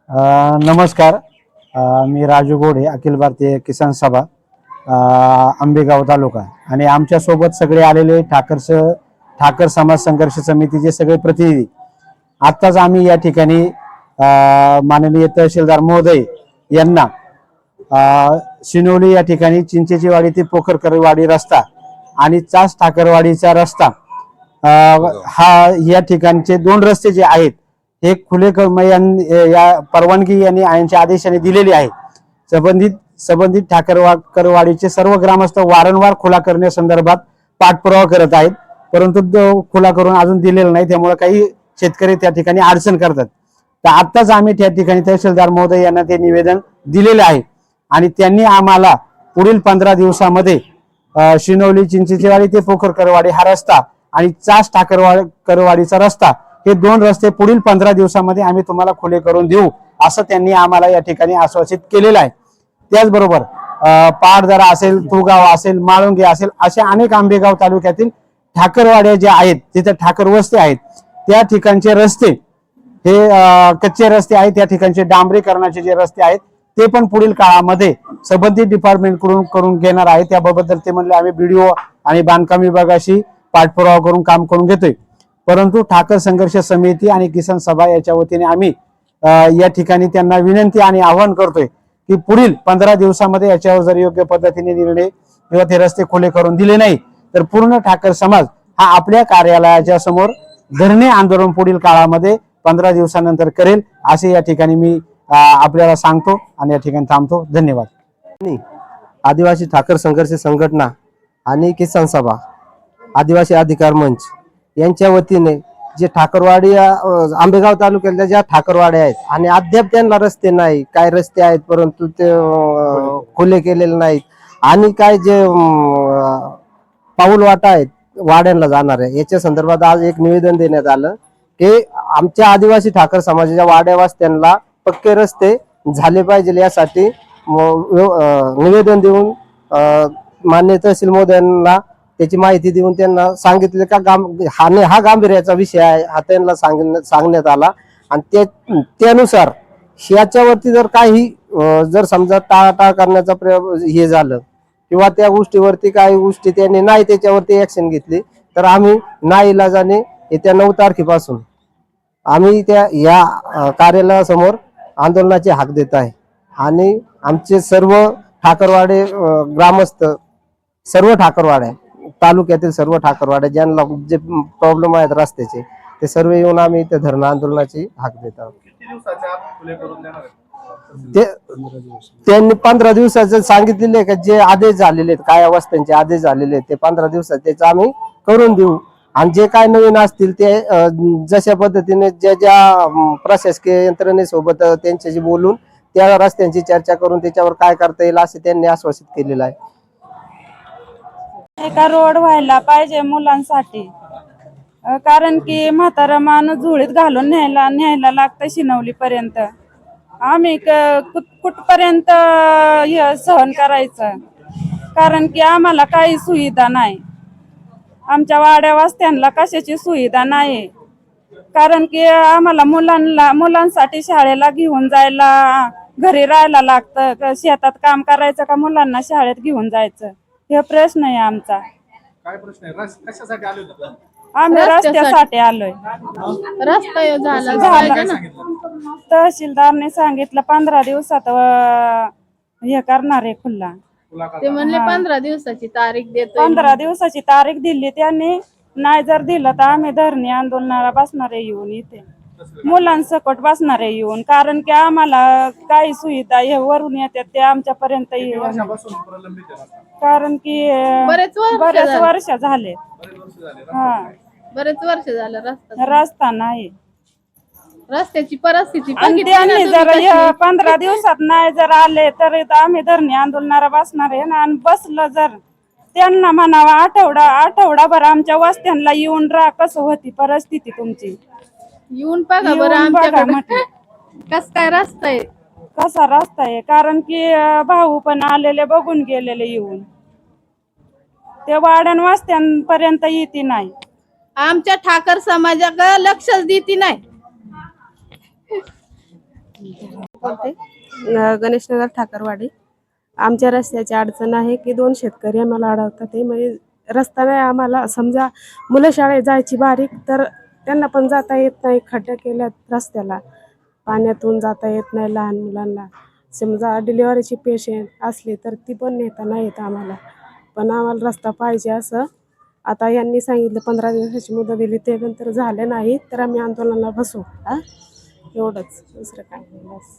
नमस्कार. मी राजू गोडे, अखिल भारतीय किसान सभा, आंबेगाव तालुका. आणि आमच्या सोबत सगळे आलेले ठाकर समाज संघर्ष समितीचे सगळे प्रतिनिधी. आत्ताच आम्ही या ठिकाणी माननीय तहसीलदार महोदय यांना शिनोली या ठिकाणी चिंचेची वाडी ते पोखरकरवाडी रस्ता आणि चास ठाकरवाडीचा रस्ता, हा या ठिकाणचे दोन रस्ते जे आहेत हे खुले या परवानगी यांनी यांच्या आदेशाने दिलेली आहे. संबंधित ठाकरवाडीचे सर्व ग्रामस्थ वारंवार खुला करण्यासंदर्भात पाठपुरावा करत आहेत, परंतु तो खुला करून अजून दिलेला नाही. त्यामुळे काही शेतकरी त्या ठिकाणी अडचण करतात. तर आत्ताच आम्ही त्या ठिकाणी तहसीलदार महोदय यांना ते निवेदन दिलेले आहे आणि त्यांनी आम्हाला पुढील 15 दिवसामध्ये शिनोली चिंचेचीवाडी ते पोखरकरवाडी हा रस्ता आणि चास ठाकरवाडीचा रस्ता हे दोन रस्ते पुढील 15 दिवसामध्ये आम्ही तुम्हाला खुले करून देऊ, असं त्यांनी आम्हाला या ठिकाणी आश्वासित केलेलं आहे. त्याचबरोबर पाडदरा असेल, तुगाव असेल, माळुंगे असेल, असे अनेक आंबेगाव तालुक्यातील ठाकरवाड्या ज्या आहेत, तिथे ठाकर वस्ती आहेत, त्या ठिकाणचे रस्ते हे कच्चे रस्ते आहेत. त्या ठिकाणचे डांबरीकरणाचे जे रस्ते आहेत ते पण पुढील काळामध्ये संबंधित डिपार्टमेंट कडून करून घेणार आहे. त्याबाबत ते म्हणले आम्ही बीडीओ आणि बांधकाम विभागाशी पाठपुरावा करून काम करून घेतोय. परंतु ठाकर संघर्ष समिती आणि किसान सभा याच्या वतीने आम्ही या ठिकाणी त्यांना विनंती आणि आवाहन करतोय की पुढील 15 दिवसामध्ये याच्यावर जर योग्य पद्धतीने निर्णय किंवा ते रस्ते खुले करून दिले नाही तर पूर्ण ठाकर समाज हा आपल्या कार्यालयाच्या समोर धरणे आंदोलन पुढील काळामध्ये 15 दिवसानंतर करेल, असे या ठिकाणी मी आपल्याला सांगतो आणि या ठिकाणी थांबतो. धन्यवाद. आदिवासी ठाकर संघर्ष संघटना आणि किसान सभा, आदिवासी अधिकार मंच यांच्या वतीने जे ठाकरवाडी आंबेगाव तालुक्यातल्या ज्या ठाकरवाड्या आहेत आणि अद्याप त्यांना रस्ते नाही, काय रस्ते आहेत परंतु ते खुले केलेले नाहीत आणि काय जे पाऊल वाटा आहेत वाड्यांना जाणार आहे, याच्या संदर्भात आज एक निवेदन देण्यात आलं की आमच्या आदिवासी ठाकर समाजाच्या वाड्यावास्त्यांना पक्के रस्ते झाले पाहिजे यासाठी निवेदन देऊन मान्य तहसील महोदयांना त्याची माहिती देऊन त्यांना सांगितले का हा गांभीर्याचा विषय आहे, हा त्यांना सांगण्यात आला. आणि त्यानुसार याच्यावरती जर काही जर समजा टाळाटाळ करण्याचा हे झालं किंवा त्या गोष्टीवरती काही गोष्टी त्यांनी नाही त्याच्यावरती ऍक्शन घेतली तर आम्ही नाईलाजाने येत्या 9 तारखेपासून आम्ही या कार्यालयासमोर आंदोलनाची हाक देत आहे. आणि आमचे सर्व ठाकरवाडे ग्रामस्थ, सर्व ठाकरवाड्या तालुक्यातील सर्व ठाकरवाड्या ज्यांना जे प्रॉब्लेम आहेत रस्त्याचे, ते सर्व येऊन आम्ही त्या धरणं आंदोलनाची हाक देत आहोत. त्यांनी 15 दिवसाचे सांगितलेले का जे आदेश झालेले आहेत, काय अवस्थांचे आदेश झालेले आहेत, ते 15 दिवसात त्याचं आम्ही करून देऊ. आणि जे काय नवीन असतील ते जशा पद्धतीने ज्या प्रशासकीय यंत्रणेसोबत त्यांच्याशी बोलून त्या रस्त्यांची चर्चा करून त्याच्यावर काय करता येईल असे त्यांनी आश्वासित केलेलं आहे. एका रोड व्हायला पाहिजे मुलांसाठी, कारण की म्हातारा माणूस झुळीत घालून न्यायला लागतं शिनवली पर्यंत. आम्ही कुठपर्यंत सहन करायचं, कारण की आम्हाला काही सुविधा नाही. आमच्या वाड्या वस्त्यांना कशाची सुविधा नाही, कारण की आम्हाला मुलांसाठी शाळेला घेऊन जायला, घरी राहायला लागतं. शेतात काम करायचं का मुलांना शाळेत घेऊन जायचं, हे प्रश्न आहे आमचा. काय प्रश्न आहे? कशासाठी आले होते? आम्ही रस्त्यासाठी आलोय. रस्ता झाला तहसीलदारने सांगितलं 15 दिवसात हे करणार आहे खुला. ते म्हणले 15 दिवसाची तारीख देतो. 15 दिवसाची तारीख दिली त्यांनी, नाही जर दिलं तर आम्ही धरणे आंदोलनाला बसणार आहे येऊन, इथे मुलांसकट बसणार आहे येऊन. कारण की आम्हाला काही सुविधा हे वरून येतात ते आमच्यापर्यंत, कारण की बरेच वर्ष झाले. बरेच वर्ष झालं रस्ता नाही, रस्त्याची परिस्थिती. आणि त्यांनी जर 15 दिवसात नाही जर आले तर आम्ही धरणे आंदोलनाला बसणार आहे ना. आणि बसलं जर त्यांना म्हणावा आठवडाभर आमच्या वस्त्यांना येऊन राहा, कसं होती परिस्थिती तुमची, येऊन बघा बरं आमच्याकडे कस काय रस्ता आहे, कसा रस्ता आहे. कारण की भाऊ पण आलेले बघून गेलेले येऊन, ते वाड्यान वस्त्यांपर्यंत येते नाही. आमच्या ठाकर समाजाकडे लक्षच देती नाही. बोलते गणेशनगर ठाकरवाडी. आमच्या रस्त्याची अडचण आहे की 2 शेतकरी आम्हाला अडवतात. ते म्हणजे रस्ता नाही आम्हाला, समजा मुलं शाळेत जायची बारीक तर त्यांना पण जाता येत नाही. खड्डे केल्यात रस्त्याला, पाण्यातून जाता येत नाही लहान मुलांना. समजा डिलिव्हरीची पेशंट असली तर ती पण नेता नाही येत आम्हाला. पण आम्हाला रस्ता पाहिजे असं आता यांनी सांगितलं. 15 दिवसाची मुदत दिली, ते नंतर झाले नाही तर आम्ही आंदोलनाला बसू. एवढंच, दुसरं काय नाही बस.